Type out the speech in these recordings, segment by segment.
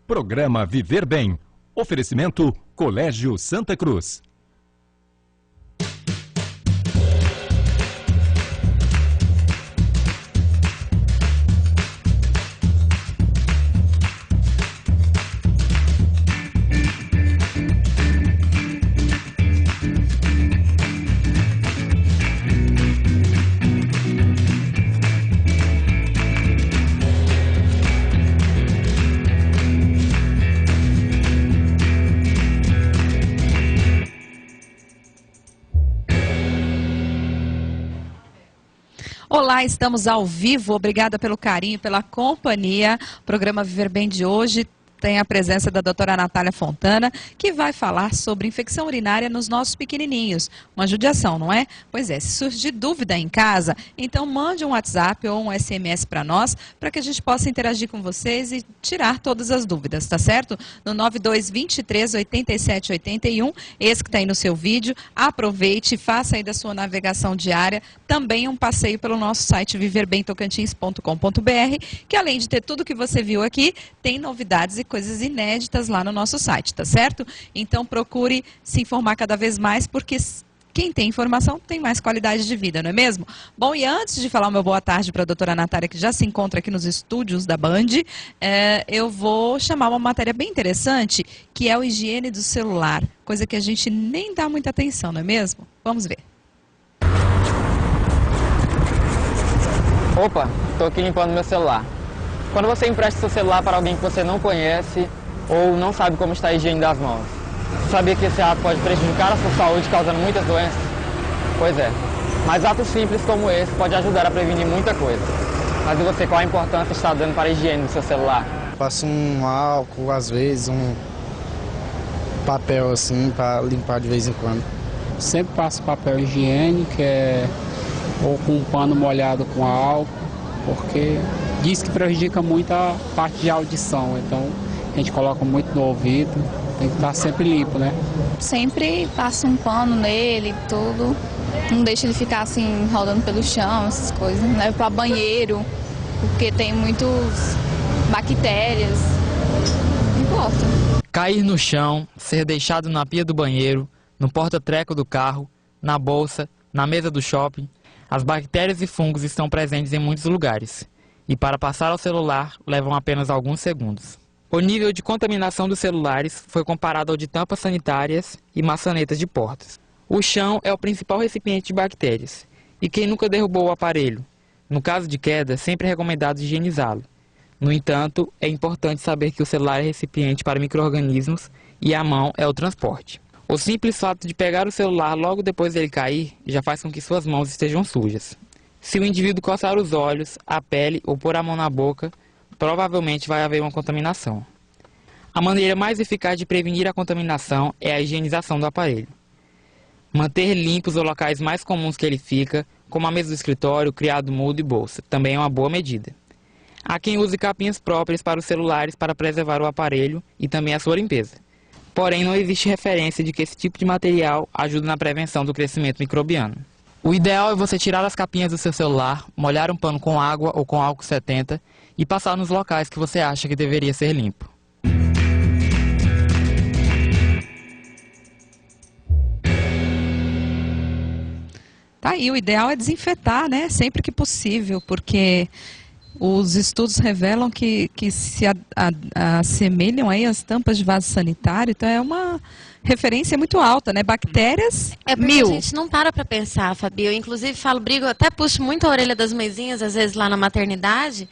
Programa Viver Bem. Oferecimento Colégio Santa Cruz. Olá, estamos ao vivo. Obrigada pelo carinho, pela companhia. O programa Viver Bem de hoje tem a presença da doutora Natália Fontana, que vai falar sobre infecção urinária nos nossos pequenininhos. Uma judiação, não é? Pois é, se surgir dúvida em casa, então mande um WhatsApp ou um SMS para nós, para que a gente possa interagir com vocês e tirar todas as dúvidas, tá certo? No 9223-8781, esse que está aí no seu vídeo. Aproveite e faça aí da sua navegação diária também um passeio pelo nosso site viverbemtocantins.com.br, que além de ter tudo que você viu aqui, tem novidades e coisas inéditas lá no nosso site, tá certo? Então procure se informar cada vez mais, porque quem tem informação tem mais qualidade de vida, não é mesmo? Bom, e antes de falar o meu boa tarde para a doutora Natália, que já se encontra aqui nos estúdios da Band, eu vou chamar uma matéria bem interessante, que é a higiene do celular, coisa que a gente nem dá muita atenção, não é mesmo? Vamos ver. Opa, estou aqui limpando meu celular. Quando você empresta seu celular para alguém que você não conhece ou não sabe como está a higiene das mãos, você sabia que esse ato pode prejudicar a sua saúde, causando muitas doenças? Pois é, mas atos simples como esse pode ajudar a prevenir muita coisa. Mas e você, qual a importância está dando para a higiene do seu celular? Passo um álcool, às vezes um papel assim para limpar de vez em quando. Sempre passo papel higiênico, ou com um pano molhado com álcool, porque diz que prejudica muito a parte de audição, então a gente coloca muito no ouvido, tem que estar sempre limpo, né? Sempre passo um pano nele, tudo, não deixa ele ficar assim rodando pelo chão, essas coisas, leva para banheiro, porque tem muitas bactérias, não importa. Cair no chão, ser deixado na pia do banheiro, no porta-treco do carro, na bolsa, na mesa do shopping, as bactérias e fungos estão presentes em muitos lugares. E para passar ao celular, levam apenas alguns segundos. O nível de contaminação dos celulares foi comparado ao de tampas sanitárias e maçanetas de portas. O chão é o principal recipiente de bactérias. E quem nunca derrubou o aparelho? No caso de queda, sempre é recomendado higienizá-lo. No entanto, é importante saber que o celular é recipiente para micro-organismos e a mão é o transporte. O simples fato de pegar o celular logo depois dele cair já faz com que suas mãos estejam sujas. Se o indivíduo coçar os olhos, a pele ou pôr a mão na boca, provavelmente vai haver uma contaminação. A maneira mais eficaz de prevenir a contaminação é a higienização do aparelho. Manter limpos os locais mais comuns que ele fica, como a mesa do escritório, criado mudo e bolsa, também é uma boa medida. Há quem use capinhas próprias para os celulares para preservar o aparelho e também a sua limpeza. Porém, não existe referência de que esse tipo de material ajuda na prevenção do crescimento microbiano. O ideal é você tirar as capinhas do seu celular, molhar um pano com água ou com álcool 70 e passar nos locais que você acha que deveria ser limpo. Tá aí, o ideal é desinfetar, né? Sempre que possível, porque os estudos revelam que se assemelham aí às tampas de vaso sanitário, então é uma referência muito alta, né? Bactérias, É porque 1000. a gente não para pensar, Fabi. Eu, inclusive, brigo, até puxo muito a orelha das mãezinhas, às vezes, lá na maternidade,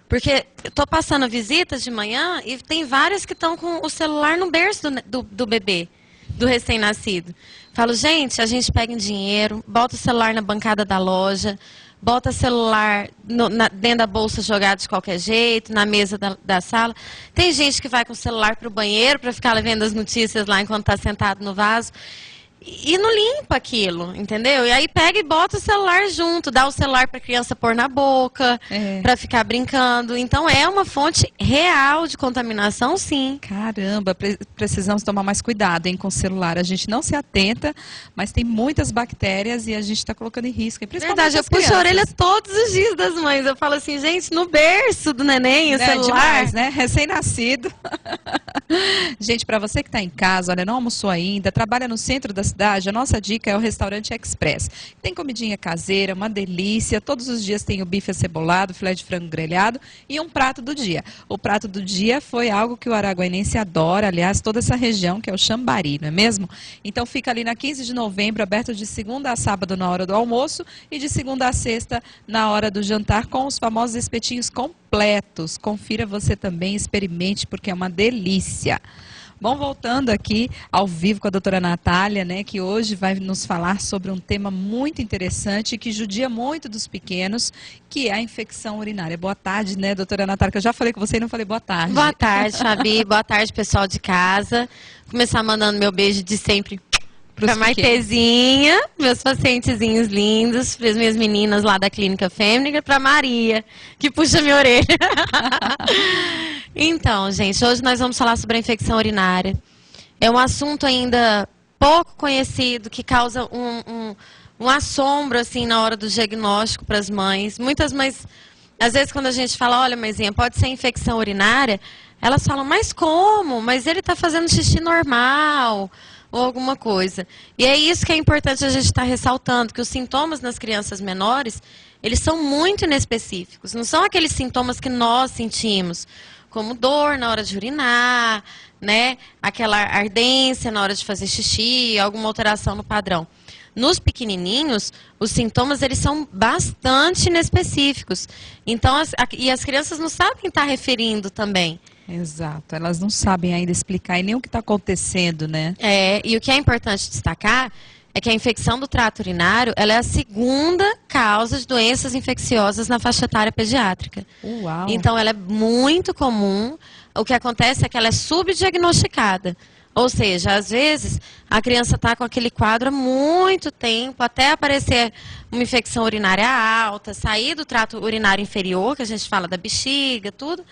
porque eu tô passando visitas de manhã e tem várias que estão com o celular no berço do bebê, do recém-nascido. Falo, gente, a gente pega em dinheiro, bota o celular na bancada da loja, bota o celular dentro da bolsa jogado de qualquer jeito, na mesa da sala. Tem gente que vai com o celular para o banheiro para ficar vendo as notícias lá enquanto está sentado no vaso. e não limpa aquilo, entendeu? E aí pega e bota o celular junto, dá o celular para a criança pôr na boca, para ficar brincando. Então é uma fonte real de contaminação, sim. Caramba, precisamos tomar mais cuidado, hein, com o celular. A gente não se atenta, mas tem muitas bactérias e a gente está colocando em risco. Verdade, eu puxo a orelha todos os dias das mães. Eu falo assim, gente, no berço do neném, o celular. Demais, né? Recém-nascido. Gente, para você que está em casa, olha, não almoçou ainda, trabalha no centro da cidade, a nossa dica é o Restaurante Express. Tem comidinha caseira, uma delícia, todos os dias tem o bife acebolado, filé de frango grelhado e um prato do dia. O prato do dia foi algo que o araguainense adora, aliás, toda essa região, que é o Xambari, não é mesmo? Então fica ali na 15 de novembro, aberto de segunda a sábado na hora do almoço e de segunda a sexta na hora do jantar, com os famosos espetinhos completos. Confira você também, experimente, porque é uma delícia. Bom, voltando aqui ao vivo com a doutora Natália, né, que hoje vai nos falar sobre um tema muito interessante que judia muito dos pequenos, que é a infecção urinária. Boa tarde, né, doutora Natália, que eu já falei com você e não falei boa tarde. Boa tarde, Fabi. Boa tarde, pessoal de casa. Começar mandando meu beijo de sempre para Maitezinha, meus pacientezinhos lindos, para as minhas meninas lá da Clínica Fêmea, para Maria, que puxa minha orelha. Então, gente, hoje nós vamos falar sobre a infecção urinária. É um assunto ainda pouco conhecido, que causa um assombro, assim, na hora do diagnóstico para as mães. Muitas mães, às vezes, quando a gente fala, olha, mãezinha, pode ser infecção urinária, elas falam, mas como? Mas ele está fazendo xixi normal, ou alguma coisa. E é isso que é importante a gente estar ressaltando, que os sintomas nas crianças menores, eles são muito inespecíficos. Não são aqueles sintomas que nós sentimos, como dor na hora de urinar, né? Aquela ardência na hora de fazer xixi, alguma alteração no padrão. Nos pequenininhos, os sintomas eles são bastante inespecíficos. Então, as crianças não sabem estar referindo também. Exato, elas não sabem ainda explicar e nem o que está acontecendo, né? E o que é importante destacar é que a infecção do trato urinário, ela é a segunda causa de doenças infecciosas na faixa etária pediátrica. Uau. Então, ela é muito comum. O que acontece é que ela é subdiagnosticada. Ou seja, às vezes, a criança está com aquele quadro há muito tempo, até aparecer uma infecção urinária alta, sair do trato urinário inferior, que a gente fala da bexiga, tudo,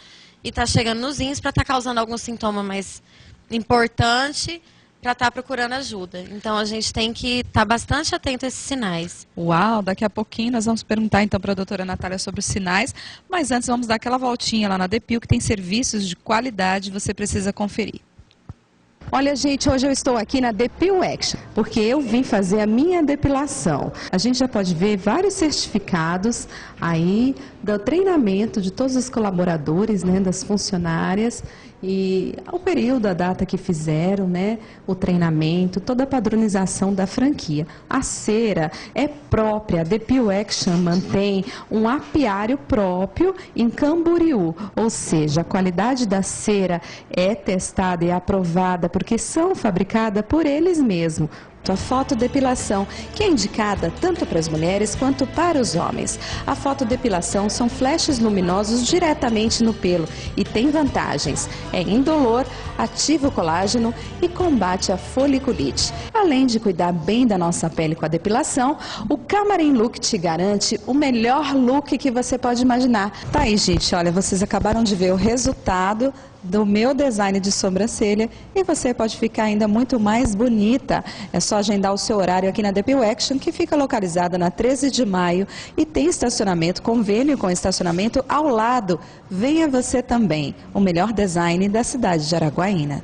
e está chegando nos rins para estar causando algum sintoma mais importante, para estar procurando ajuda. Então, a gente tem que estar bastante atento a esses sinais. Uau, daqui a pouquinho nós vamos perguntar então para a doutora Natália sobre os sinais, mas antes vamos dar aquela voltinha lá na Depil, que tem serviços de qualidade, você precisa conferir. Olha, gente, hoje eu estou aqui na Depil Action, porque eu vim fazer a minha depilação. A gente já pode ver vários certificados aí do treinamento de todos os colaboradores, né, das funcionárias, e ao período, a data que fizeram, né, o treinamento, toda a padronização da franquia. A cera é própria, a Depil Action mantém um apiário próprio em Camboriú, ou seja, a qualidade da cera é testada e aprovada porque são fabricadas por eles mesmos. A fotodepilação, que é indicada tanto para as mulheres quanto para os homens. A fotodepilação são flashes luminosos diretamente no pelo e tem vantagens. É indolor, ativa o colágeno e combate a foliculite. Além de cuidar bem da nossa pele com a depilação, o Camarim Look te garante o melhor look que você pode imaginar. Tá aí, gente, olha, vocês acabaram de ver o resultado do meu design de sobrancelha e você pode ficar ainda muito mais bonita. É só agendar o seu horário aqui na Depil Action, que fica localizada na 13 de maio e tem estacionamento, convênio com estacionamento ao lado. Venha você também, o melhor design da cidade de Araguaína.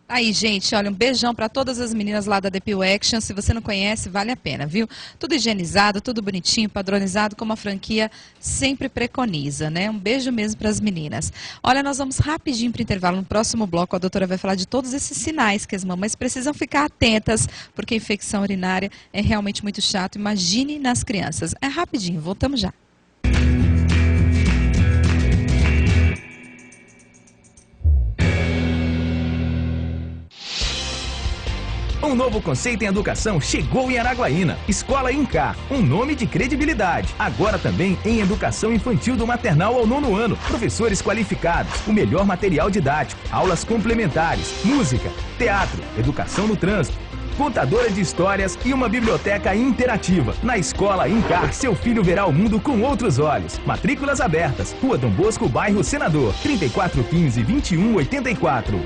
Aí, gente, olha, um beijão para todas as meninas lá da Depil Action. Se você não conhece, vale a pena, viu? Tudo higienizado, tudo bonitinho, padronizado, como a franquia sempre preconiza, né? Um beijo mesmo para as meninas. Olha, nós vamos rapidinho para o intervalo. No próximo bloco, a doutora vai falar de todos esses sinais que as mamães precisam ficar atentas, porque a infecção urinária é realmente muito chato. Imagine nas crianças. É rapidinho, voltamos já. Um novo conceito em educação chegou em Araguaína. Escola Incar, um nome de credibilidade. Agora também em educação infantil do maternal ao 9º ano. Professores qualificados, o melhor material didático, aulas complementares, música, teatro, educação no trânsito. contadora de histórias e uma biblioteca interativa. Na Escola Incar, seu filho verá o mundo com outros olhos. Matrículas abertas. Rua Dom Bosco, bairro Senador. 3415-2184.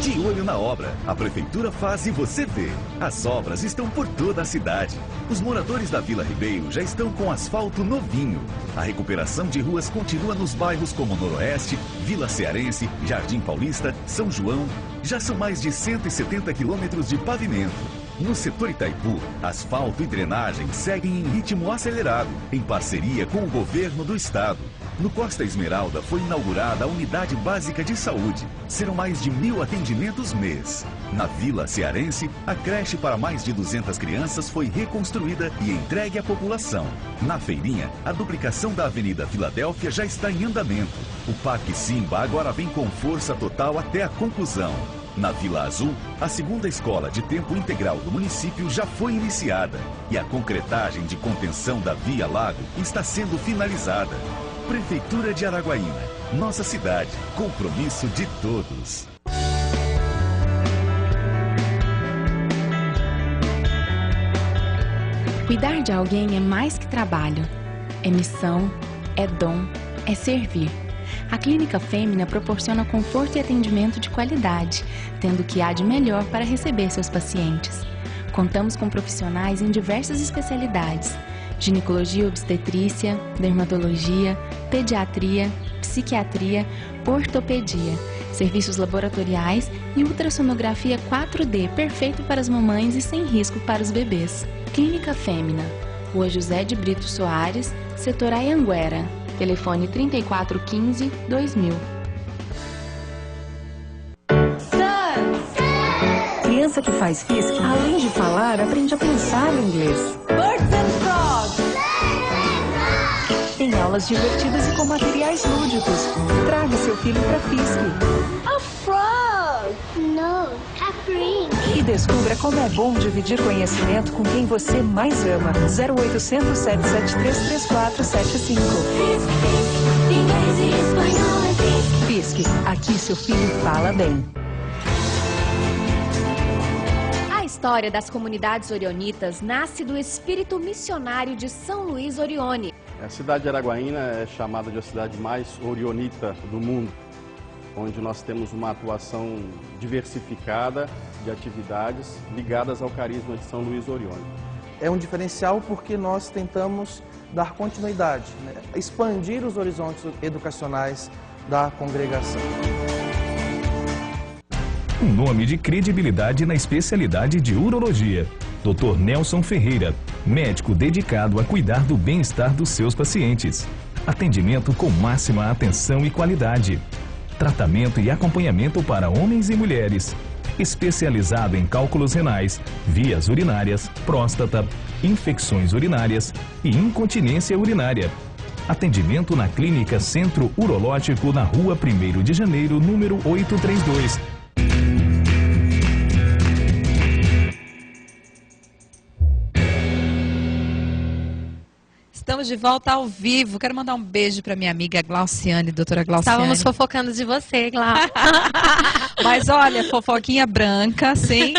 De olho na obra, a Prefeitura faz e você vê. As obras estão por toda a cidade. Os moradores da Vila Ribeiro já estão com asfalto novinho. A recuperação de ruas continua nos bairros como Noroeste, Vila Cearense, Jardim Paulista, São João. Já são mais de 170 quilômetros de pavimento. No setor Itaipu, asfalto e drenagem seguem em ritmo acelerado, em parceria com o governo do estado. No Costa Esmeralda foi inaugurada a Unidade Básica de Saúde. Serão mais de 1.000 atendimentos mês. Na Vila Cearense, a creche para mais de 200 crianças foi reconstruída e entregue à população. Na Feirinha, a duplicação da Avenida Filadélfia já está em andamento. O Parque Simba agora vem com força total até a conclusão. Na Vila Azul, a segunda escola de tempo integral do município já foi iniciada e a concretagem de contenção da Via Lago está sendo finalizada. Prefeitura de Araguaína, nossa cidade, compromisso de todos. Cuidar de alguém é mais que trabalho, é missão, é dom, é servir. A Clínica Fêmina proporciona conforto e atendimento de qualidade, tendo o que há de melhor para receber seus pacientes. Contamos com profissionais em diversas especialidades: ginecologia e obstetrícia, dermatologia, pediatria, psiquiatria, ortopedia, serviços laboratoriais e ultrassonografia 4D, perfeito para as mamães e sem risco para os bebês. Clínica Fêmina, Rua José de Brito Soares, Setor Anhanguera. Telefone 3415-2000. Criança que faz FISC, além de falar, aprende a pensar em inglês. Birds and Frogs! Tem aulas divertidas e com materiais lúdicos. Traga seu filho para FISC. A frog! No, a free. E descubra como é bom dividir conhecimento com quem você mais ama. 0800 773 3475. Inglês e espanhol é FISC. FISC, aqui seu filho fala bem. A história das comunidades orionitas nasce do espírito missionário de São Luís Orione. A cidade de Araguaína é chamada de a cidade mais orionita do mundo, onde nós temos uma atuação diversificada de atividades ligadas ao carisma de São Luís Orione. É um diferencial porque nós tentamos dar continuidade, né? Expandir os horizontes educacionais da congregação. Um nome de credibilidade na especialidade de urologia. Dr. Nelson Ferreira, médico dedicado a cuidar do bem-estar dos seus pacientes. Atendimento com máxima atenção e qualidade. Tratamento e acompanhamento para homens e mulheres. Especializado em cálculos renais, vias urinárias, próstata, infecções urinárias e incontinência urinária. Atendimento na Clínica Centro Urológico na Rua 1º de Janeiro, número 832. Estamos de volta ao vivo. Quero mandar um beijo para minha amiga Glauciane, doutora Glauciane. Estávamos fofocando de você, Glau. Mas olha, fofoquinha branca, sem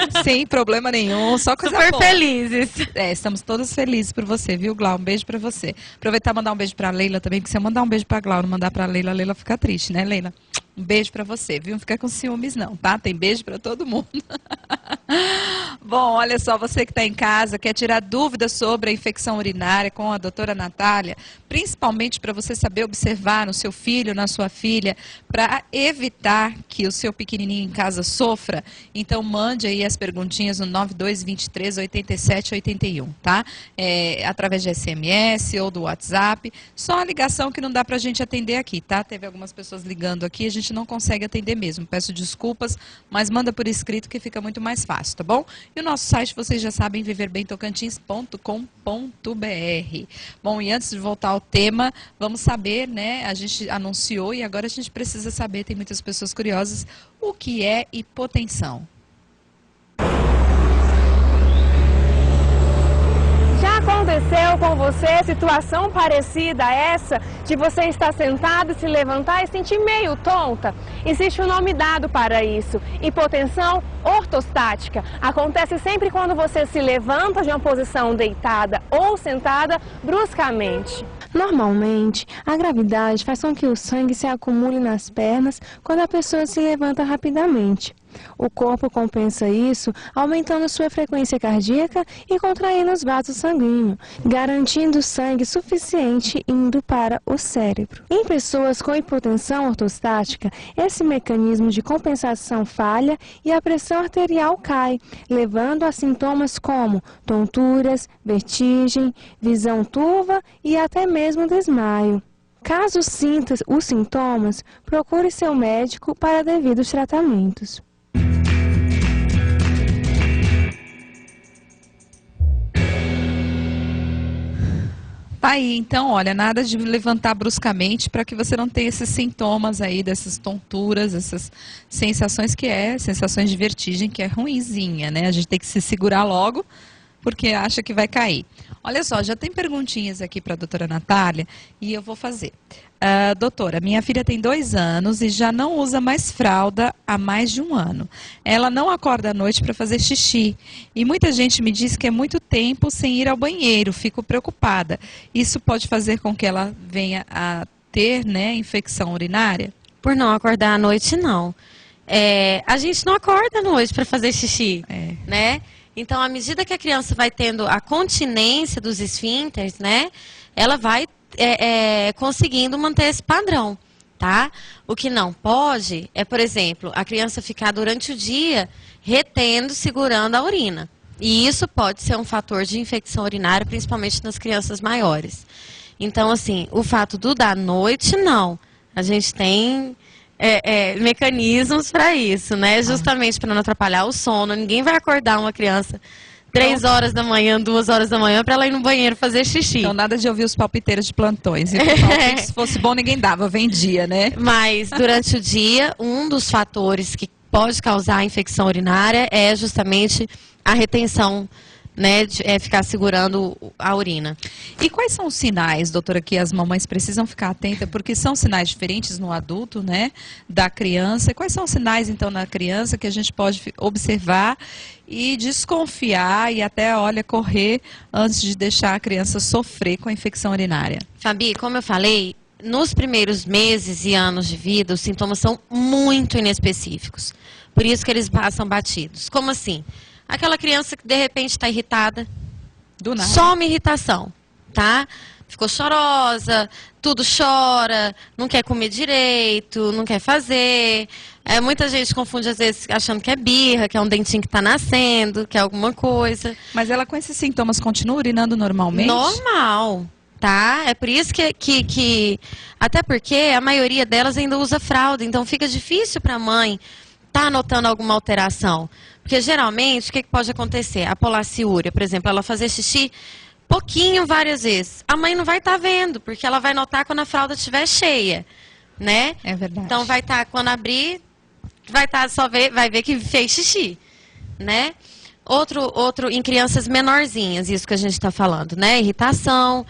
problema nenhum, só coisa boa. Super felizes. Estamos todos felizes por você, viu, Glau? Um beijo para você. Aproveitar e mandar um beijo para a Leila também, porque se eu mandar um beijo para a Glau, não mandar para a Leila fica triste, né, Leila? Um beijo para você, viu? Não fica com ciúmes não, tá? Tem beijo para todo mundo. Bom, olha só, você que está em casa, quer tirar dúvidas sobre a infecção urinária com a doutora Natália, principalmente para você saber observar no seu filho, na sua filha, para evitar que o seu pequenininho em casa sofra, então mande aí as perguntinhas no 9223-8781, tá? Através de SMS ou do WhatsApp, só a ligação que não dá para a gente atender aqui, tá? Teve algumas pessoas ligando aqui, a gente não consegue atender mesmo, peço desculpas, mas manda por escrito que fica muito mais fácil, tá bom? E o nosso site, vocês já sabem, viverbemtocantins.com.br. Bom, e antes de voltar ao tema, vamos saber, né, a gente anunciou e agora a gente precisa saber, tem muitas pessoas curiosas, o que é hipotensão. Já aconteceu com você situação parecida a essa, de você estar sentada, se levantar e sentir meio tonta? Existe um nome dado para isso, hipotensão ortostática. Acontece sempre quando você se levanta de uma posição deitada ou sentada bruscamente. Normalmente, a gravidade faz com que o sangue se acumule nas pernas quando a pessoa se levanta rapidamente. O corpo compensa isso aumentando sua frequência cardíaca e contraindo os vasos sanguíneos, garantindo sangue suficiente indo para o cérebro. Em pessoas com hipotensão ortostática, esse mecanismo de compensação falha e a pressão arterial cai, levando a sintomas como tonturas, vertigem, visão turva e até mesmo desmaio. Caso sinta os sintomas, procure seu médico para devidos tratamentos. Tá aí, então, olha, nada de levantar bruscamente para que você não tenha esses sintomas aí, dessas tonturas, essas sensações sensações de vertigem, que é ruinzinha, né? A gente tem que se segurar logo, porque acha que vai cair. Olha só, já tem perguntinhas aqui para a doutora Natália e eu vou fazer. Doutora, minha filha tem 2 anos e já não usa mais fralda há mais de 1 ano. Ela não acorda à noite para fazer xixi e muita gente me diz que é muito tempo sem ir ao banheiro, fico preocupada. Isso pode fazer com que ela venha a ter, né, infecção urinária? Por não acordar à noite, não. A gente não acorda à noite para fazer xixi, né? Então, à medida que a criança vai tendo a continência dos esfíncteres, né, ela vai conseguindo manter esse padrão, tá? O que não pode é, por exemplo, a criança ficar durante o dia retendo, segurando a urina. E isso pode ser um fator de infecção urinária, principalmente nas crianças maiores. Então, assim, o fato do da noite, não. A gente tem mecanismos para isso, né? Justamente para não atrapalhar o sono. Ninguém vai acordar uma criança 3 horas da manhã, 2 horas da manhã, para ela ir no banheiro fazer xixi. Então, nada de ouvir os palpiteiros de plantões. E se fosse bom, ninguém dava, vendia, né? Mas, durante o dia, um dos fatores que pode causar a infecção urinária é justamente a retenção, né, de ficar segurando a urina. E quais são os sinais, doutora, que as mamães precisam ficar atentas? Porque são sinais diferentes no adulto, né, da criança. E quais são os sinais, então, na criança que a gente pode observar e desconfiar e até, olha, correr antes de deixar a criança sofrer com a infecção urinária? Fabi, como eu falei, nos primeiros meses e anos de vida, os sintomas são muito inespecíficos. Por isso que eles passam batidos. Como assim? Aquela criança que de repente está irritada, do nada. Só uma irritação, tá? Ficou chorosa, tudo chora, não quer comer direito, não quer fazer. Muita gente confunde às vezes achando que é birra, que é um dentinho que está nascendo, que é alguma coisa. Mas ela com esses sintomas continua urinando normalmente? Normal, tá? É por isso que até porque a maioria delas ainda usa fralda, então fica difícil para a mãe estar notando alguma alteração. Porque geralmente, o que pode acontecer? A polaciúria, por exemplo, ela fazer xixi pouquinho, várias vezes. A mãe não vai estar vendo, porque ela vai notar quando a fralda estiver cheia, né? É verdade. Então vai estar, quando abrir, vai estar vai ver que fez xixi, né? Outro em crianças menorzinhas, isso que a gente está falando, né? Irritação,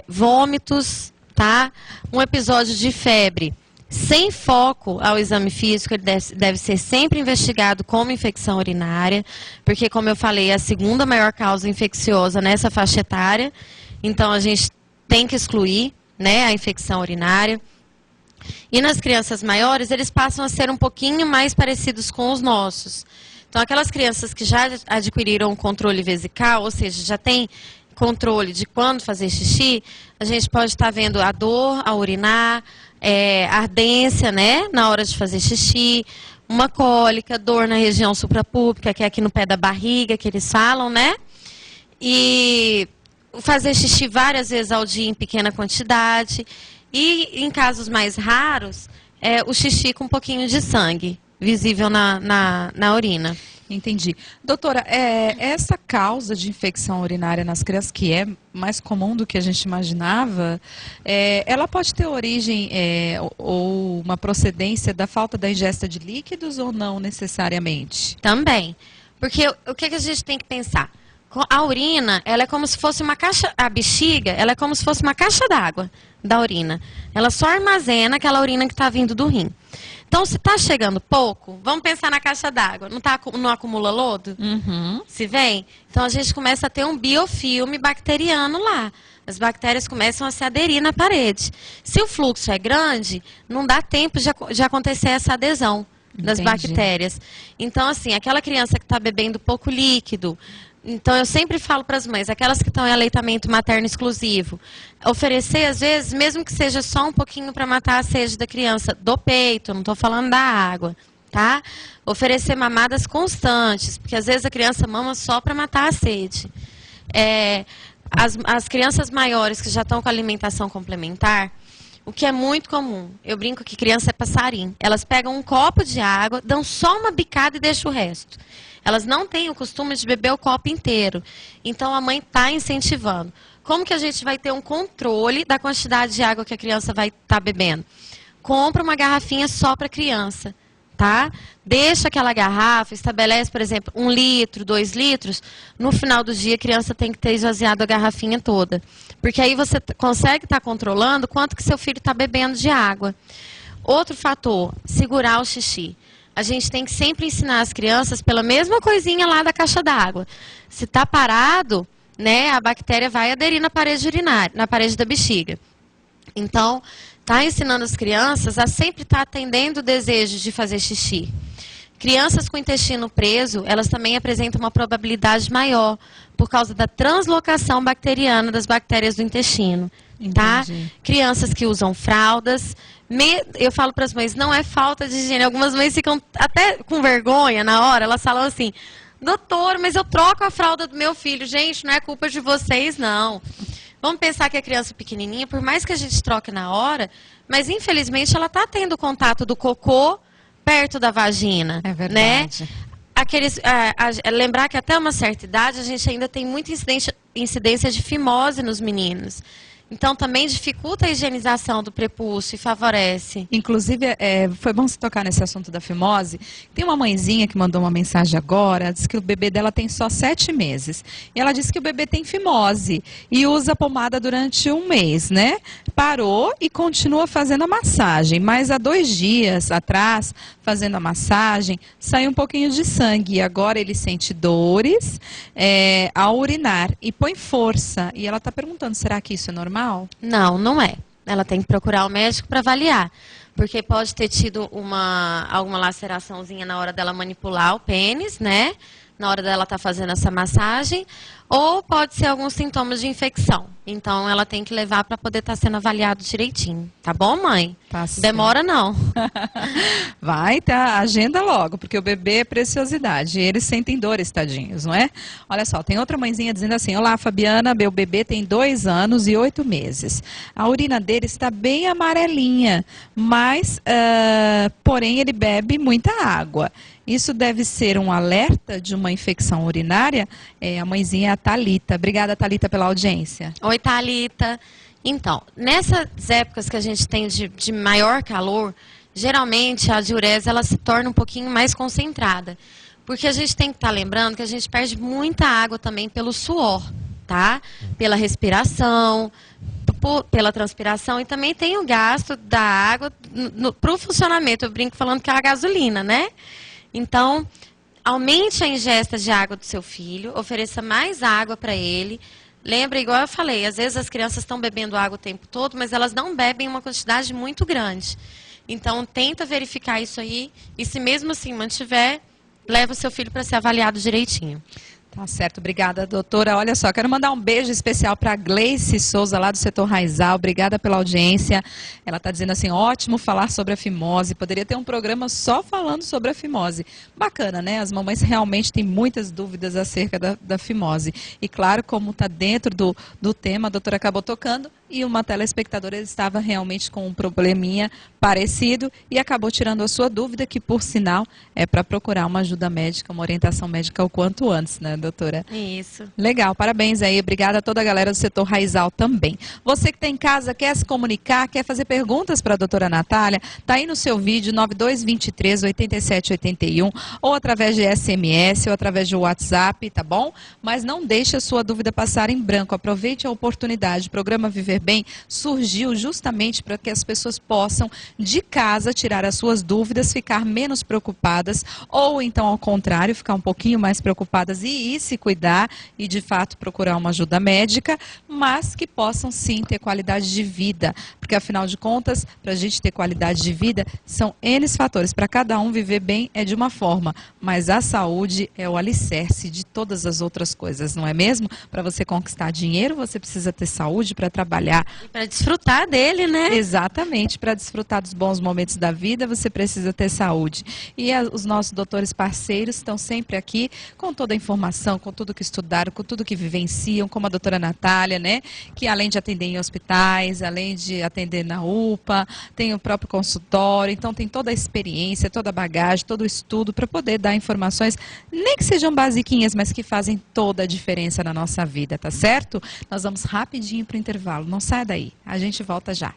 vômitos, tá? Um episódio de febre sem foco ao exame físico, ele deve ser sempre investigado como infecção urinária, porque, como eu falei, é a segunda maior causa infecciosa nessa faixa etária. Então, a gente tem que excluir, né, a infecção urinária. E nas crianças maiores, eles passam a ser um pouquinho mais parecidos com os nossos. Então, aquelas crianças que já adquiriram controle vesical, ou seja, já tem controle de quando fazer xixi, a gente pode estar vendo a dor ao urinar, ardência, né, na hora de fazer xixi, uma cólica, dor na região suprapúbica, que é aqui no pé da barriga, que eles falam, né? E fazer xixi várias vezes ao dia em pequena quantidade. E em casos mais raros, o xixi com um pouquinho de sangue visível na urina. Entendi. Doutora, essa causa de infecção urinária nas crianças, que é mais comum do que a gente imaginava, ela pode ter origem ou uma procedência da falta da ingesta de líquidos ou não necessariamente? Também. Porque o que a gente tem que pensar? A urina, ela é como se fosse uma caixa, a bexiga, ela é como se fosse uma caixa d'água da urina. Ela só armazena aquela urina que está vindo do rim. Então, se está chegando pouco, vamos pensar na caixa d'água. Não acumula lodo? Se vem? Então, a gente começa a ter um biofilme bacteriano lá. As bactérias começam a se aderir na parede. Se o fluxo é grande, não dá tempo de acontecer essa adesão das bactérias. Então, assim, aquela criança que está bebendo pouco líquido... Então, eu sempre falo para as mães, aquelas que estão em aleitamento materno exclusivo, oferecer, às vezes, mesmo que seja só um pouquinho para matar a sede da criança, do peito, não estou falando da água, tá? Oferecer mamadas constantes, porque às vezes a criança mama só para matar a sede. As crianças maiores que já estão com alimentação complementar, o que é muito comum, eu brinco que criança é passarinho. Elas pegam um copo de água, dão só uma bicada e deixam o resto. Elas não têm o costume de beber o copo inteiro. Então, a mãe está incentivando. Como que a gente vai ter um controle da quantidade de água que a criança vai estar bebendo? Compra uma garrafinha só para a criança, tá? Deixa aquela garrafa, estabelece, por exemplo, 1 litro, 2 litros. No final do dia, a criança tem que ter esvaziado a garrafinha toda. Porque aí você consegue estar controlando quanto que seu filho está bebendo de água. Outro fator, segurar o xixi. A gente tem que sempre ensinar as crianças pela mesma coisinha lá da caixa d'água. Se está parado, né, a bactéria vai aderir na parede urinária, na parede da bexiga. Então, está ensinando as crianças a sempre estar atendendo o desejo de fazer xixi. Crianças com intestino preso, elas também apresentam uma probabilidade maior por causa da translocação bacteriana das bactérias do intestino. Tá? Crianças que usam fraldas, eu falo para as mães, não é falta de higiene. Algumas mães ficam até com vergonha na hora, elas falam assim, doutor, mas eu troco a fralda do meu filho. Gente, não é culpa de vocês, não. Vamos pensar que a criança pequenininha, por mais que a gente troque na hora, mas infelizmente ela está tendo contato do cocô perto da vagina. É verdade. Né? Lembrar que até uma certa idade a gente ainda tem muita incidência de fimose nos meninos. Então, também dificulta a higienização do prepúcio e favorece. Inclusive, foi bom se tocar nesse assunto da fimose. Tem uma mãezinha que mandou uma mensagem agora, diz que o bebê dela tem só 7 meses. E ela disse que o bebê tem fimose e usa pomada durante 1 mês, né? Parou e continua fazendo a massagem. Mas há 2 dias atrás, fazendo a massagem, saiu um pouquinho de sangue. E agora ele sente dores ao urinar e põe força. E ela está perguntando, será que isso é normal? Não, não é. Ela tem que procurar o médico para avaliar. Porque pode ter tido alguma laceraçãozinha na hora dela manipular o pênis, né? Na hora dela estar fazendo essa massagem. Ou pode ser alguns sintomas de infecção. Então, ela tem que levar para poder estar sendo avaliado direitinho. Tá bom, mãe? Tá certo. Demora não. Vai, tá? Agenda logo, porque o bebê é preciosidade. E eles sentem dores, tadinhos, não é? Olha só, tem outra mãezinha dizendo assim, olá, Fabiana, meu bebê tem 2 anos e 8 meses. A urina dele está bem amarelinha, mas, porém, ele bebe muita água. Isso deve ser um alerta de uma infecção urinária? A mãezinha é a Thalita. Obrigada, Thalita, pela audiência. Oi, Thalita. Então, nessas épocas que a gente tem de maior calor, geralmente a diurese ela se torna um pouquinho mais concentrada. Porque a gente tem que estar lembrando que a gente perde muita água também pelo suor, tá? Pela respiração, pela transpiração e também tem o gasto da água para o funcionamento. Eu brinco falando que é a gasolina, né? Então, aumente a ingesta de água do seu filho, ofereça mais água para ele. Lembra, igual eu falei, às vezes as crianças estão bebendo água o tempo todo, mas elas não bebem uma quantidade muito grande. Então, tenta verificar isso aí e se mesmo assim mantiver, leva o seu filho para ser avaliado direitinho. Tá certo, obrigada, doutora. Olha só, quero mandar um beijo especial para a Gleice Souza, lá do setor Raizal. Obrigada pela audiência. Ela está dizendo assim, ótimo falar sobre a fimose. Poderia ter um programa só falando sobre a fimose. Bacana, né? As mamães realmente têm muitas dúvidas acerca da fimose. E claro, como está dentro do tema, a doutora acabou tocando. e uma telespectadora estava realmente com um probleminha parecido e acabou tirando a sua dúvida, que por sinal é para procurar uma ajuda médica, uma orientação médica o quanto antes, né, doutora? Isso. Legal, parabéns aí, obrigada a toda a galera do setor Raizal também. Você que está em casa, quer se comunicar, quer fazer perguntas para a doutora Natália, tá aí no seu vídeo 9223-8781 ou através de SMS ou através de WhatsApp, tá bom? Mas não deixe a sua dúvida passar em branco, aproveite a oportunidade. O programa Viver Bem surgiu justamente para que as pessoas possam de casa tirar as suas dúvidas, ficar menos preocupadas ou então ao contrário, ficar um pouquinho mais preocupadas e ir se cuidar e de fato procurar uma ajuda médica, mas que possam sim ter qualidade de vida, porque afinal de contas, para a gente ter qualidade de vida, são N fatores. Para cada um viver bem é de uma forma, mas a saúde é o alicerce de todas as outras coisas, não é mesmo? Para você conquistar dinheiro, você precisa ter saúde para trabalhar. E para desfrutar dele, né? Exatamente, para desfrutar dos bons momentos da vida, você precisa ter saúde. E os nossos doutores parceiros estão sempre aqui com toda a informação, com tudo que estudaram, com tudo que vivenciam, como a doutora Natália, né? Que além de atender em hospitais, além de atender na UPA, tem o próprio consultório, então tem toda a experiência, toda a bagagem, todo o estudo para poder dar informações, nem que sejam basiquinhas, mas que fazem toda a diferença na nossa vida, tá certo? Nós vamos rapidinho para o intervalo, não saia daí, a gente volta já.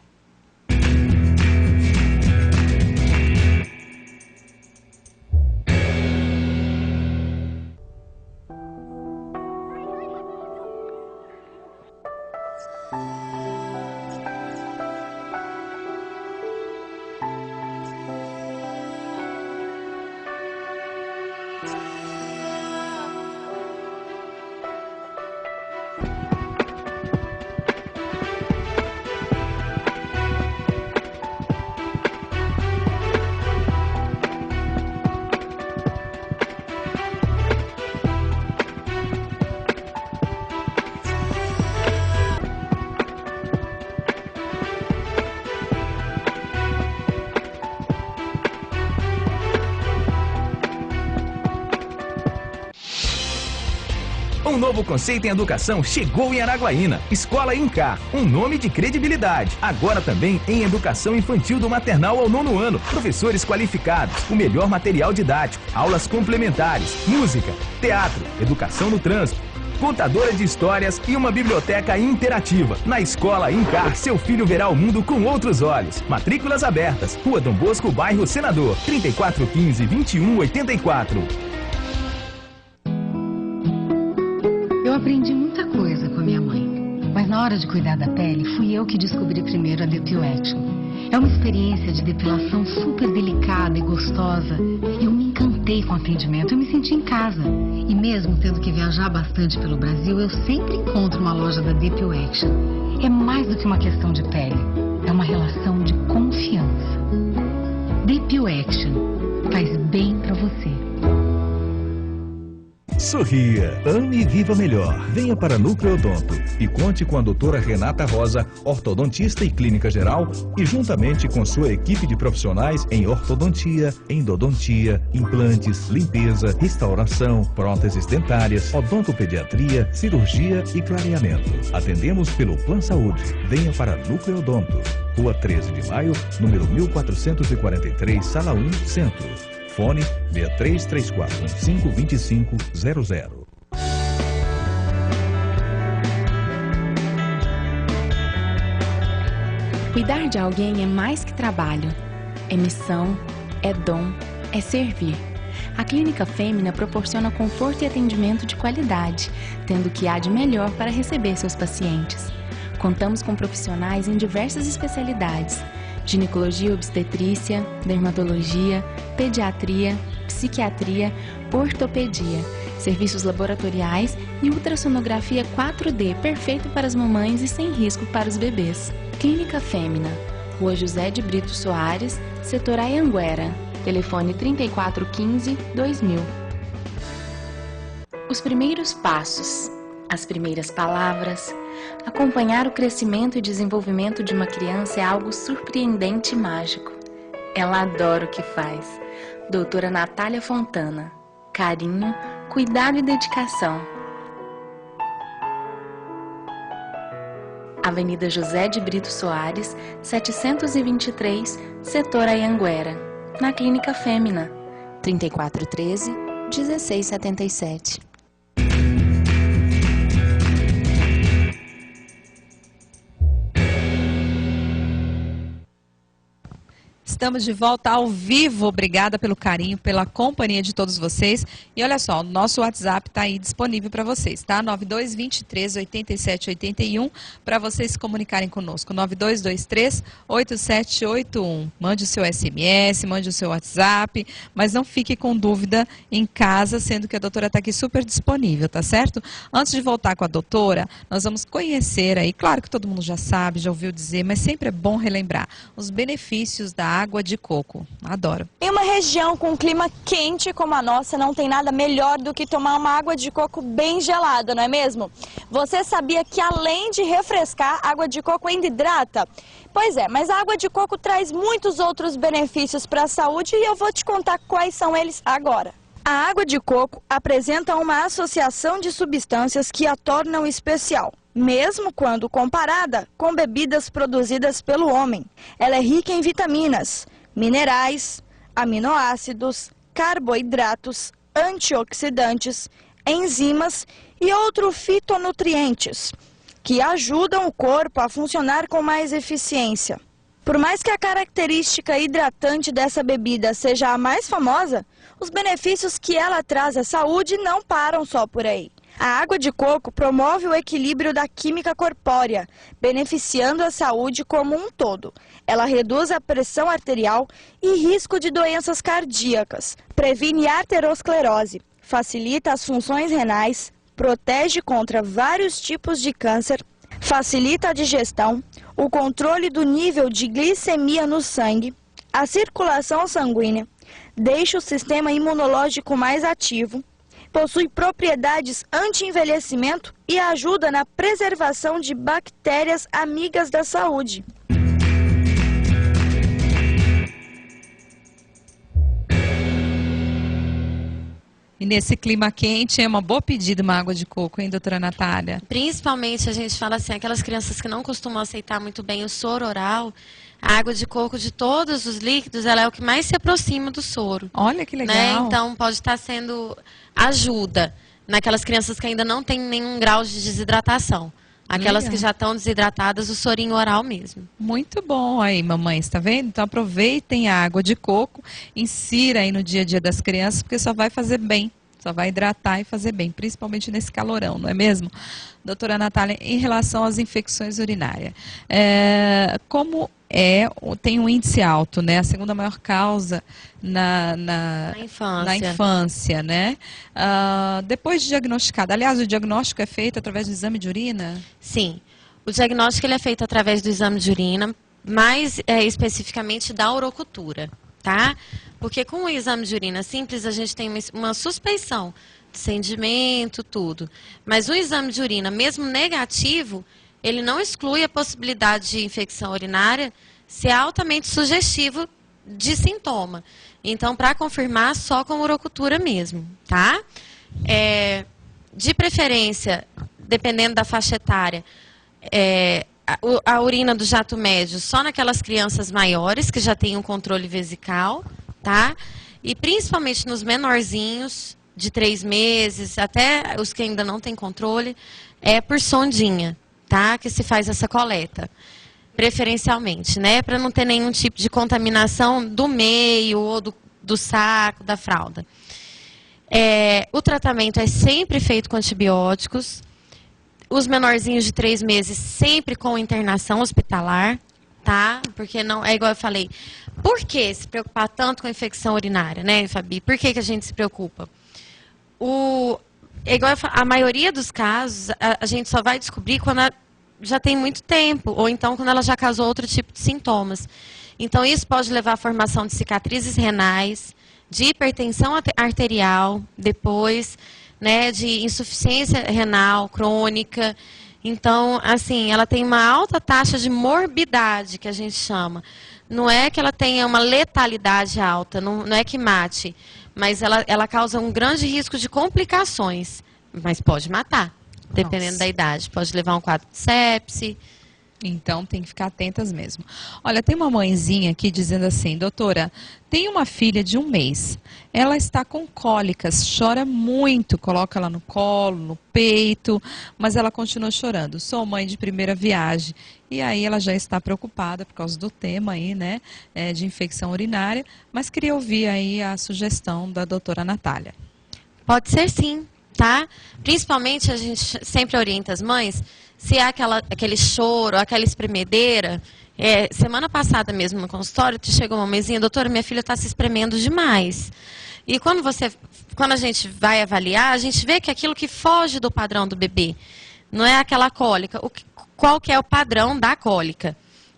Um novo conceito em educação chegou em Araguaína. Escola Incar, um nome de credibilidade. Agora também em educação infantil do maternal ao 9º ano. Professores qualificados, o melhor material didático, aulas complementares, música, teatro, educação no trânsito, contadora de histórias e uma biblioteca interativa. Na Escola Incar, seu filho verá o mundo com outros olhos. Matrículas abertas. Rua Dom Bosco, bairro Senador. 3415-2184. Eu aprendi muita coisa com a minha mãe, mas na hora de cuidar da pele, fui eu que descobri primeiro a Depil Action. É uma experiência de depilação super delicada e gostosa. Eu me encantei com o atendimento, eu me senti em casa. E mesmo tendo que viajar bastante pelo Brasil, eu sempre encontro uma loja da Depil Action. É mais do que uma questão de pele, é uma relação de confiança. Depil Action faz bem pra você. Sorria, ame e viva melhor. Venha para Nucleodonto e conte com a doutora Renata Rosa, ortodontista e clínica geral, e juntamente com sua equipe de profissionais em ortodontia, endodontia, implantes, limpeza, restauração, próteses dentárias, odontopediatria, cirurgia e clareamento. Atendemos pelo Plan Saúde. Venha para Nucleodonto. Rua 13 de Maio, número 1443, Sala 1, Centro. Fone 6334152500. Cuidar de alguém é mais que trabalho. É missão, é dom, é servir. A Clínica Fêmina proporciona conforto e atendimento de qualidade, tendo o que há de melhor para receber seus pacientes. Contamos com profissionais em diversas especialidades: ginecologia e obstetrícia, dermatologia, pediatria, psiquiatria, ortopedia, serviços laboratoriais e ultrassonografia 4D, perfeito para as mamães e sem risco para os bebês. Clínica Fêmina, Rua José de Brito Soares, setor Anhanguera, telefone 3415-2000. Os primeiros passos, as primeiras palavras. Acompanhar o crescimento e desenvolvimento de uma criança é algo surpreendente e mágico. Ela adora o que faz. Doutora Natália Fontana. Carinho, cuidado e dedicação. Avenida José de Brito Soares, 723, Setor Anhanguera, na Clínica Fêmina, 3413-1677. Estamos de volta ao vivo. Obrigada pelo carinho, pela companhia de todos vocês. E olha só, o nosso WhatsApp está aí disponível para vocês, tá? 9223-8781, para vocês se comunicarem conosco. 9223-8781. Mande o seu SMS, mande o seu WhatsApp, mas não fique com dúvida em casa, sendo que a doutora está aqui super disponível, tá certo? Antes de voltar com a doutora, nós vamos conhecer aí, claro que todo mundo já sabe, já ouviu dizer, mas sempre é bom relembrar os benefícios da água de coco. Adoro. Em uma região com um clima quente como a nossa, não tem nada melhor do que tomar uma água de coco bem gelada, não é mesmo? Você sabia que além de refrescar, a água de coco ainda hidrata? Pois é, mas a água de coco traz muitos outros benefícios para a saúde e eu vou te contar quais são eles agora. A água de coco apresenta uma associação de substâncias que a tornam especial, mesmo quando comparada com bebidas produzidas pelo homem. Ela é rica em vitaminas, minerais, aminoácidos, carboidratos, antioxidantes, enzimas e outros fitonutrientes, que ajudam o corpo a funcionar com mais eficiência. Por mais que a característica hidratante dessa bebida seja a mais famosa, os benefícios que ela traz à saúde não param só por aí. A água de coco promove o equilíbrio da química corpórea, beneficiando a saúde como um todo. Ela reduz a pressão arterial e risco de doenças cardíacas, previne aterosclerose, facilita as funções renais, protege contra vários tipos de câncer, facilita a digestão, o controle do nível de glicemia no sangue, a circulação sanguínea, deixa o sistema imunológico mais ativo, possui propriedades anti-envelhecimento e ajuda na preservação de bactérias amigas da saúde. E nesse clima quente é uma boa pedida uma água de coco, hein, doutora Natália? Principalmente, a gente fala assim, aquelas crianças que não costumam aceitar muito bem o soro oral, a água de coco de todos os líquidos, ela é o que mais se aproxima do soro. Olha que legal. Né? Então, pode estar sendo ajuda naquelas crianças que ainda não têm nenhum grau de desidratação. Aquelas Legal. que já estão desidratadas, o sorinho oral mesmo. Muito bom aí, mamães, tá vendo? Então aproveitem a água de coco, insira aí no dia a dia das crianças, porque só vai fazer bem, só vai hidratar e fazer bem, principalmente nesse calorão, não é mesmo? Doutora Natália, em relação às infecções urinárias, tem um índice alto, né? A segunda maior causa na infância, né? Depois de diagnosticada, aliás, o diagnóstico é feito através do exame de urina? Sim, o diagnóstico ele é feito através do exame de urina, mais especificamente da urocultura, tá? Porque com o exame de urina simples a gente tem uma suspeição de sedimento, tudo. Mas o exame de urina, mesmo negativo, ele não exclui a possibilidade de infecção urinária ser altamente sugestivo de sintoma. Então, para confirmar, só com urocultura mesmo, tá? De preferência, dependendo da faixa etária, a urina do jato médio só naquelas crianças maiores que já têm um controle vesical, tá? E principalmente nos menorzinhos, de 3 meses, até os que ainda não têm controle, é por sondinha, tá? Que se faz essa coleta, preferencialmente, né? Para não ter nenhum tipo de contaminação do meio ou do saco, da fralda. O tratamento é sempre feito com antibióticos. Os menorzinhos de 3 meses sempre com internação hospitalar, tá? Porque não, é igual eu falei, por que se preocupar tanto com a infecção urinária, né, Fabi? Por que a gente se preocupa? Igual eu falo, a maioria dos casos, a gente só vai descobrir quando já tem muito tempo, ou então quando ela já causou outro tipo de sintomas. Então, isso pode levar à formação de cicatrizes renais, de hipertensão arterial, depois, né, de insuficiência renal crônica. Então, assim, ela tem uma alta taxa de morbidade, que a gente chama. Não é que ela tenha uma letalidade alta, não é que mate, mas ela causa um grande risco de complicações, mas pode matar, dependendo da idade. Pode levar a um quadro de sepse, Então tem que ficar atentas mesmo. Olha, tem uma mãezinha aqui dizendo assim: doutora, tem uma filha de 1 mês. Ela está com cólicas, chora muito, coloca ela no colo, no peito, mas ela continua chorando. Sou mãe de primeira viagem. E aí ela já está preocupada por causa do tema aí, né, de infecção urinária, mas queria ouvir aí a sugestão da doutora Natália. Pode ser sim, tá? Principalmente a gente sempre orienta as mães, se há aquele choro, aquela espremedeira. Semana passada mesmo no consultório, chegou uma mãezinha: doutora, minha filha está se espremendo demais. E quando a gente vai avaliar, a gente vê que aquilo que foge do padrão do bebê, não é aquela cólica. Qual que é o padrão da cólica?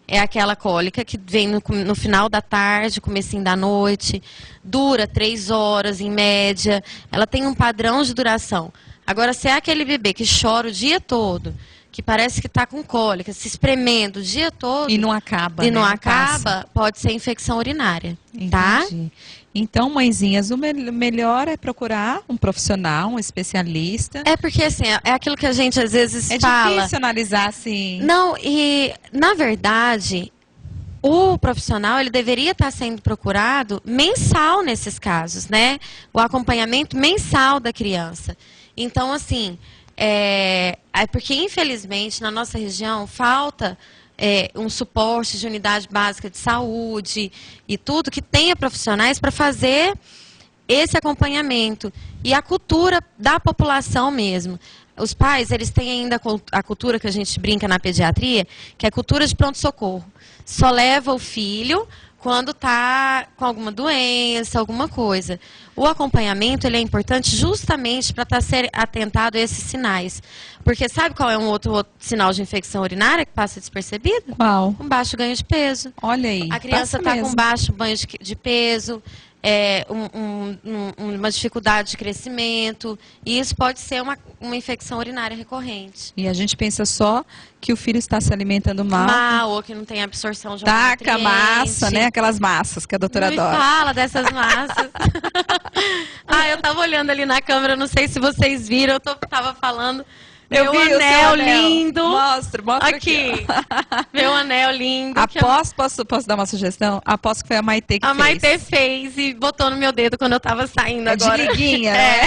É aquela cólica que vem no final da tarde, comecinho da noite, dura 3 horas em média, ela tem um padrão de duração. Agora, se é aquele bebê que chora o dia todo, que parece que está com cólica, se espremendo o dia todo... E não acaba, E né? não Não acaba, passa. pode ser infecção urinária, tá? Entendi. Então, mãezinhas, o melhor é procurar um profissional, um especialista. É porque, assim, é aquilo que a gente às vezes fala. É difícil analisar, assim... Não, e, na verdade, o profissional, ele deveria estar sendo procurado mensal nesses casos, né? O acompanhamento mensal da criança. Então, assim, é porque, infelizmente, na nossa região, falta... um suporte de unidade básica de saúde e tudo, que tenha profissionais para fazer esse acompanhamento. E a cultura da população mesmo. Os pais, eles têm ainda a cultura que a gente brinca na pediatria, que é a cultura de pronto-socorro. Só leva o filho quando está com alguma doença, alguma coisa. O acompanhamento, ele é importante justamente para estar ser atentado a esses sinais. Porque sabe qual é um outro sinal de infecção urinária que passa despercebido? Qual? Um baixo ganho de peso. Olha aí. A criança está com baixo ganho de peso, uma dificuldade de crescimento, e isso pode ser uma infecção urinária recorrente. E a gente pensa só que o filho está se alimentando mal. Ou que não tem absorção de Taca algum massa, nutriente. né? Aquelas massas que a doutora Não adora. me fala dessas massas. Eu tava olhando ali na câmera, não sei se vocês viram, eu tava falando. Eu vi o seu anel anel. lindo. Mostra aqui. Meu anel lindo. Posso dar uma sugestão? Aposto que foi a Maitê que fez. A Maitê fez e botou no meu dedo quando eu tava saindo agora. De liguinha, né?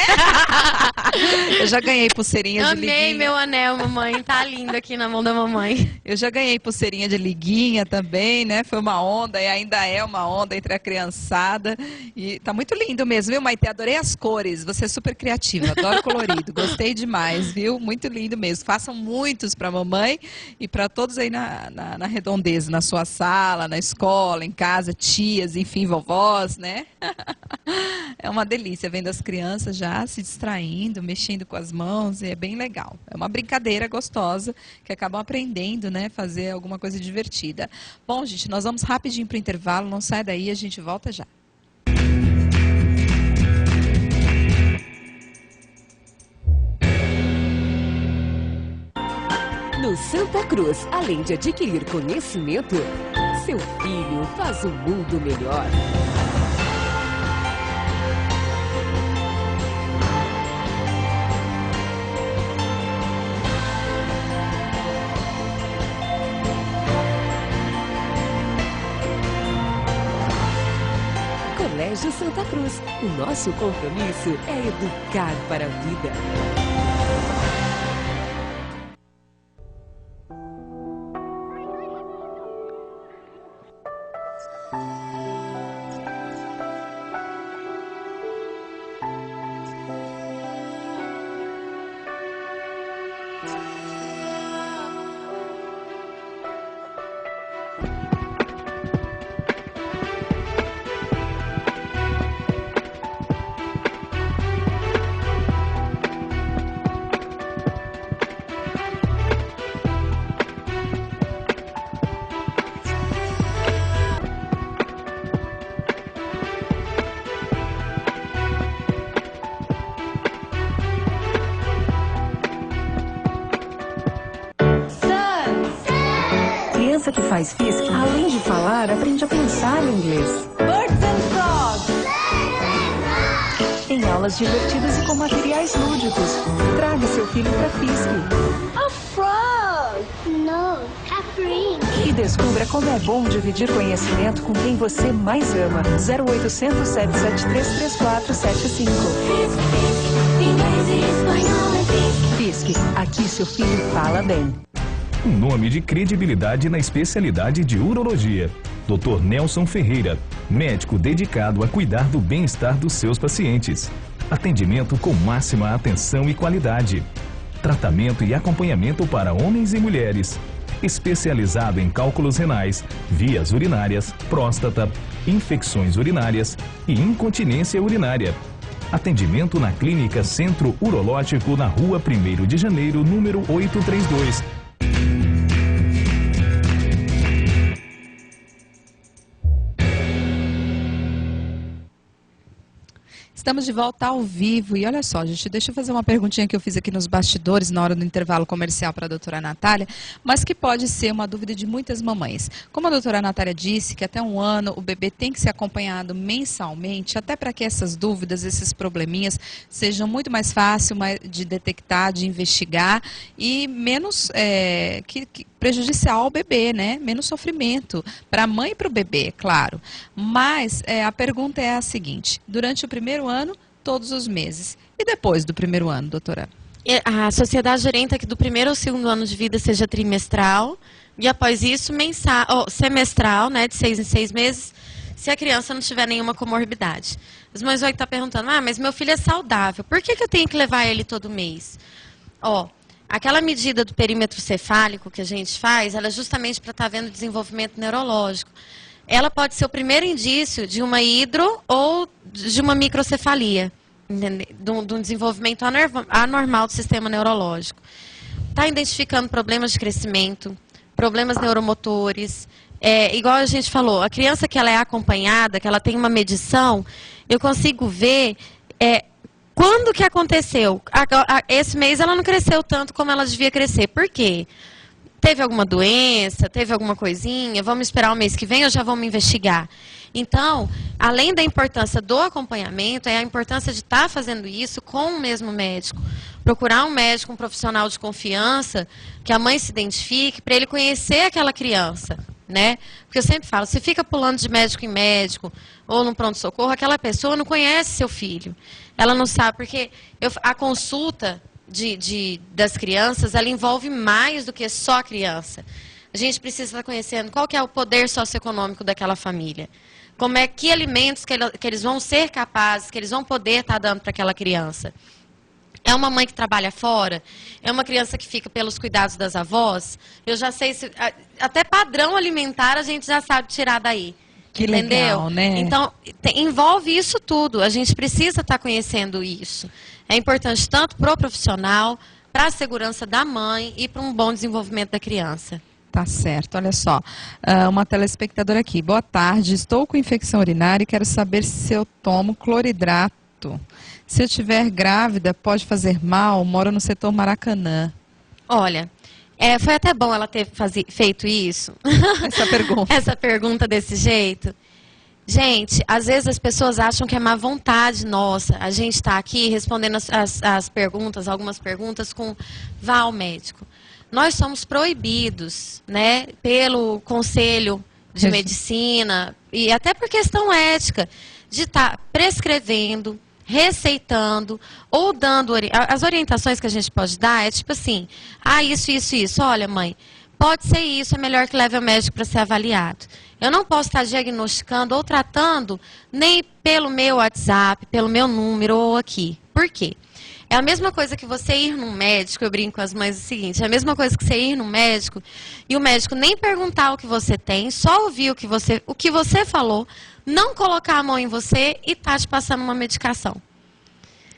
Eu já ganhei pulseirinha de liguinha. Amei meu anel, mamãe. Tá lindo aqui na mão da mamãe. Eu já ganhei pulseirinha de liguinha também, né? Foi uma onda e ainda é uma onda entre a criançada. E tá muito lindo mesmo, viu, Maitê? Adorei as cores. Você é super criativa, adoro colorido. Gostei demais, viu? Muito lindo mesmo. Façam muitos para a mamãe e para todos aí na redondeza, na sua sala, na escola, em casa, tias, enfim, vovós, né? É uma delícia vendo as crianças já se distraindo, mexendo com as mãos, e é bem legal. É uma brincadeira gostosa que acabam aprendendo, né? Fazer alguma coisa divertida. Bom, gente, nós vamos rapidinho para o intervalo, não sai daí, a gente volta já. No Santa Cruz, além de adquirir conhecimento, seu filho faz um mundo melhor. Colégio Santa Cruz, o nosso compromisso é educar para a vida. Criança que faz FISC, além de falar, aprende a pensar em inglês. Birds and frogs. Em aulas divertidas e com materiais lúdicos. Traga seu filho para FISC. A frog. No, a E descubra como é bom dividir conhecimento com quem você mais ama. 0800 773 3475. FISC, aqui seu filho fala bem. Um nome de credibilidade na especialidade de urologia. Dr. Nelson Ferreira, médico dedicado a cuidar do bem-estar dos seus pacientes. Atendimento com máxima atenção e qualidade. Tratamento e acompanhamento para homens e mulheres. Especializado em cálculos renais, vias urinárias, próstata, infecções urinárias e incontinência urinária. Atendimento na Clínica Centro Urológico, na Rua 1º de Janeiro, número 832. Estamos de volta ao vivo e olha só, gente, deixa eu fazer uma perguntinha que eu fiz aqui nos bastidores na hora do intervalo comercial para a doutora Natália, mas que pode ser uma dúvida de muitas mamães. Como a doutora Natália disse que até 1 ano o bebê tem que ser acompanhado mensalmente, até para que essas dúvidas, esses probleminhas sejam muito mais fáceis de detectar, de investigar e menos prejudicial ao bebê, né? Menos sofrimento para a mãe e para o bebê, claro. Mas a pergunta é a seguinte: durante o primeiro ano, todos os meses. E depois do primeiro ano, doutora? A sociedade orienta que do 1º ao 2º ano de vida seja trimestral e após isso semestral, né? De 6 em 6 meses, se a criança não tiver nenhuma comorbidade. As mães vão estar perguntando: mas meu filho é saudável, por que eu tenho que levar ele todo mês? Aquela medida do perímetro cefálico que a gente faz, ela é justamente para estar vendo desenvolvimento neurológico. Ela pode ser o primeiro indício de uma hidro ou de uma microcefalia, de um desenvolvimento anormal do sistema neurológico. Está identificando problemas de crescimento, problemas neuromotores. Igual a gente falou, a criança que ela é acompanhada, que ela tem uma medição, eu consigo ver quando que aconteceu. Esse mês ela não cresceu tanto como ela devia crescer. Por quê? Teve alguma doença, teve alguma coisinha, vamos esperar o mês que vem ou já vamos investigar? Então, além da importância do acompanhamento, é a importância de estar fazendo isso com o mesmo médico. Procurar um médico, um profissional de confiança, que a mãe se identifique, para ele conhecer aquela criança, né? Porque eu sempre falo, se fica pulando de médico em médico, ou num pronto-socorro, aquela pessoa não conhece seu filho. Ela não sabe, porque a consulta das crianças, ela envolve mais do que só a criança. A gente precisa estar conhecendo qual que é o poder socioeconômico daquela família. Que alimentos que eles vão ser capazes, que eles vão poder estar dando para aquela criança. É uma mãe que trabalha fora? É uma criança que fica pelos cuidados das avós? Eu já sei, até padrão alimentar a gente já sabe tirar daí. Que entendeu? Legal, né? Então, envolve isso tudo. A gente precisa estar conhecendo isso. É importante tanto para o profissional, para a segurança da mãe e para um bom desenvolvimento da criança. Tá certo, olha só. Uma telespectadora aqui. Boa tarde, estou com infecção urinária e quero saber se eu tomo cloridrato. Se eu estiver grávida, pode fazer mal? Moro no setor Maracanã. Olha, foi até bom ela ter feito isso. Essa pergunta desse jeito. Gente, às vezes as pessoas acham que é má vontade nossa. A gente está aqui respondendo as perguntas, algumas perguntas com vá ao médico. Nós somos proibidos, né, pelo Conselho de Medicina e até por questão ética, de estar prescrevendo, receitando ou dando... As orientações que a gente pode dar é tipo assim, isso. Olha, mãe, pode ser isso, é melhor que leve ao médico para ser avaliado. Eu não posso estar diagnosticando ou tratando nem pelo meu WhatsApp, pelo meu número ou aqui. Por quê? É a mesma coisa que você ir num médico, eu brinco com as mães o seguinte, é a mesma coisa que você ir num médico e o médico nem perguntar o que você tem, só ouvir o que você falou, não colocar a mão em você e tá te passando uma medicação.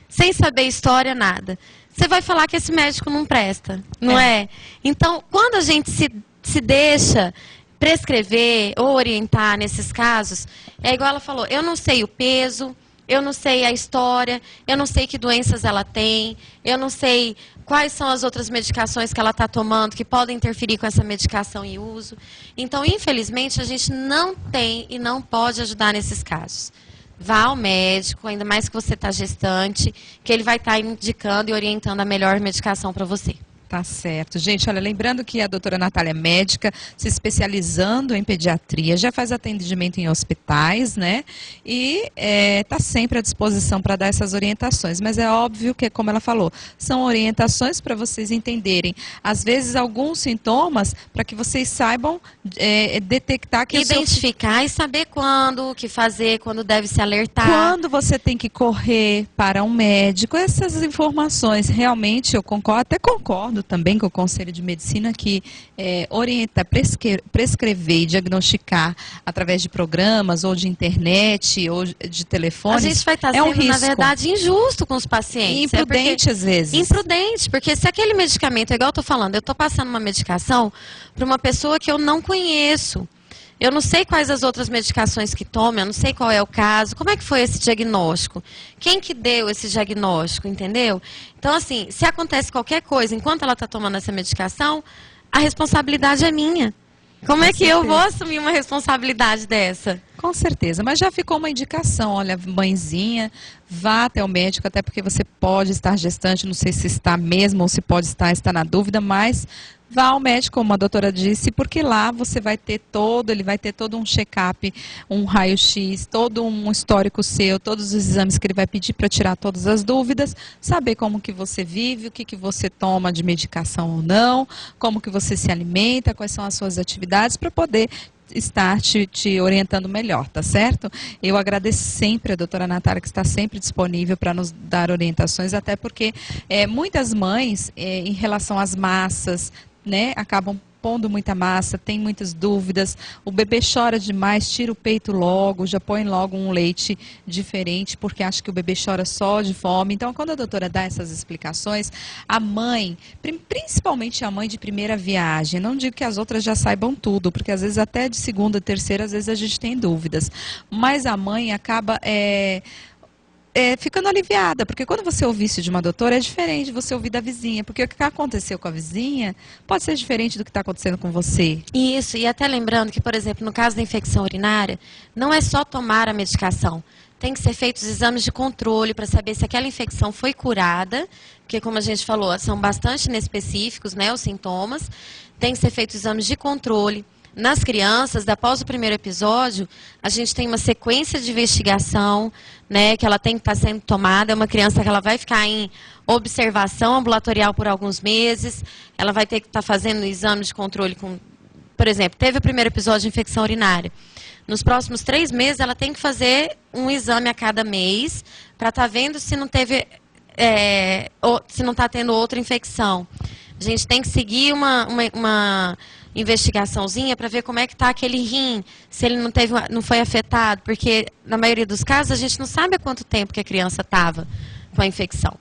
Sem saber história, nada. Você vai falar que esse médico não presta, não é? Então, quando a gente se deixa prescrever ou orientar nesses casos, é igual ela falou, eu não sei o peso, eu não sei a história, eu não sei que doenças ela tem, eu não sei quais são as outras medicações que ela está tomando que podem interferir com essa medicação em uso. Então, infelizmente, a gente não tem e não pode ajudar nesses casos. Vá ao médico, ainda mais que você está gestante, que ele vai estar indicando e orientando a melhor medicação para você. Tá certo. Gente, olha, lembrando que a doutora Natália é médica, se especializando em pediatria, já faz atendimento em hospitais, né? E está sempre à disposição para dar essas orientações. Mas é óbvio que, como ela falou, são orientações para vocês entenderem, às vezes, alguns sintomas, para que vocês saibam detectar que identificar e saber quando, o que fazer, quando deve se alertar. Quando você tem que correr para um médico, essas informações, realmente, eu concordo, até concordo também com o Conselho de Medicina que orienta, prescrever e diagnosticar através de programas ou de internet ou de telefones. A gente vai estar sendo, na verdade, injusto com os pacientes. Imprudente, às vezes. Imprudente, porque se aquele medicamento, igual eu estou falando, eu estou passando uma medicação para uma pessoa que eu não conheço. Eu não sei quais as outras medicações que toma, eu não sei qual é o caso, como é que foi esse diagnóstico? Quem que deu esse diagnóstico, entendeu? Então, assim, se acontece qualquer coisa enquanto ela está tomando essa medicação, a responsabilidade é minha. Como é que eu vou assumir uma responsabilidade dessa? Com certeza, mas já ficou uma indicação, olha, mãezinha, vá até o médico, até porque você pode estar gestante, não sei se está mesmo ou se pode estar na dúvida, mas vá ao médico, como a doutora disse, porque lá você vai ter ele vai ter todo um check-up, um raio-x, todo um histórico seu, todos os exames que ele vai pedir para tirar todas as dúvidas, saber como que você vive, o que você toma de medicação ou não, como que você se alimenta, quais são as suas atividades, para poder estar te orientando melhor, tá certo? Eu agradeço sempre a doutora Natália, que está sempre disponível para nos dar orientações, até porque muitas mães, em relação às massas, né, acabam pondo muita massa, tem muitas dúvidas, o bebê chora demais, tira o peito logo, já põe logo um leite diferente, porque acha que o bebê chora só de fome. Então, quando a doutora dá essas explicações, a mãe, principalmente a mãe de primeira viagem, não digo que as outras já saibam tudo, porque às vezes até de segunda, terceira, às vezes a gente tem dúvidas, mas a mãe acaba ficando aliviada, porque quando você ouvir isso de uma doutora, é diferente de você ouvir da vizinha, porque o que aconteceu com a vizinha pode ser diferente do que está acontecendo com você. Isso, e até lembrando que, por exemplo, no caso da infecção urinária, não é só tomar a medicação, tem que ser feitos exames de controle para saber se aquela infecção foi curada, porque, como a gente falou, são bastante inespecíficos, né, os sintomas, tem que ser feitos exames de controle. Nas crianças, após o primeiro episódio, a gente tem uma sequência de investigação, né, que ela tem que estar sendo tomada. É uma criança que ela vai ficar em observação ambulatorial por alguns meses, ela vai ter que estar fazendo exame de controle com, por exemplo, teve o primeiro episódio de infecção urinária. Nos próximos 3 meses, ela tem que fazer um exame a cada mês para estar vendo se não teve, se não está tendo outra infecção. A gente tem que seguir uma investigaçãozinha para ver como é que está aquele rim, se ele não foi afetado, porque na maioria dos casos a gente não sabe há quanto tempo que a criança estava com a infecção.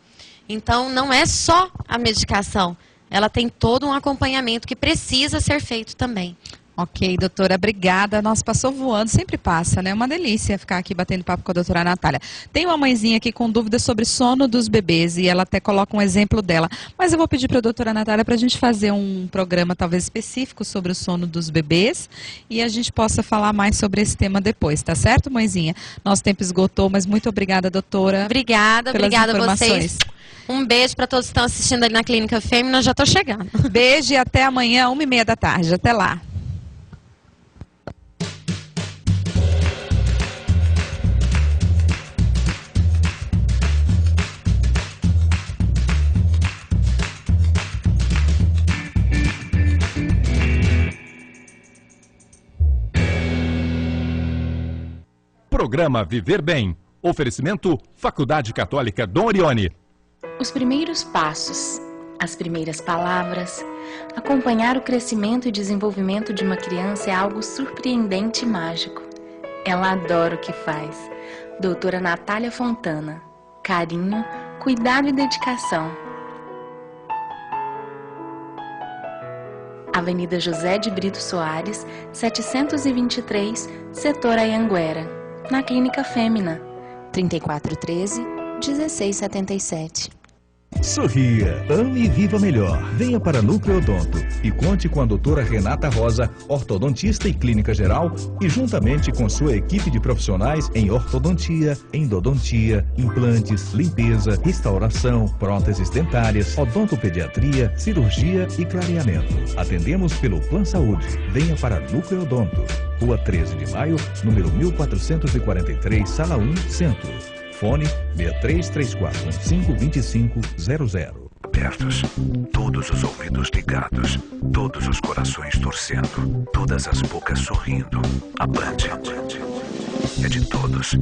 Então não é só a medicação, ela tem todo um acompanhamento que precisa ser feito também. Ok, doutora, obrigada. Nossa, passou voando, sempre passa, né? Uma delícia ficar aqui batendo papo com a doutora Natália. Tem uma mãezinha aqui com dúvidas sobre sono dos bebês e ela até coloca um exemplo dela. Mas eu vou pedir para a doutora Natália para a gente fazer um programa talvez específico sobre o sono dos bebês e a gente possa falar mais sobre esse tema depois, tá certo, mãezinha? Nosso tempo esgotou, mas muito obrigada, doutora. Obrigada a vocês. Um beijo para todos que estão assistindo ali na Clínica Fêmea, já estou chegando. Beijo e até amanhã, 1h30 da tarde. Até lá. Programa Viver Bem. Oferecimento Faculdade Católica Dom Orione. Os primeiros passos, as primeiras palavras, acompanhar o crescimento e desenvolvimento de uma criança é algo surpreendente e mágico. Ela adora o que faz. Doutora Natália Fontana. Carinho, cuidado e dedicação. Avenida José de Brito Soares, 723, Setor Anhanguera. Na Clínica Fêmea, 3413-1677. Sorria, ame e viva melhor. Venha para Núcleo Odonto e conte com a doutora Renata Rosa, ortodontista e clínica geral, e juntamente com sua equipe de profissionais em ortodontia, endodontia, implantes, limpeza, restauração, próteses dentárias, odontopediatria, cirurgia e clareamento. Atendemos pelo Plan Saúde. Venha para Núcleo Odonto. Rua 13 de Maio, número 1443, Sala 1, Centro. Fone 6334152500. Abertos, todos os ouvidos ligados, todos os corações torcendo, todas as bocas sorrindo. A Band é de todos.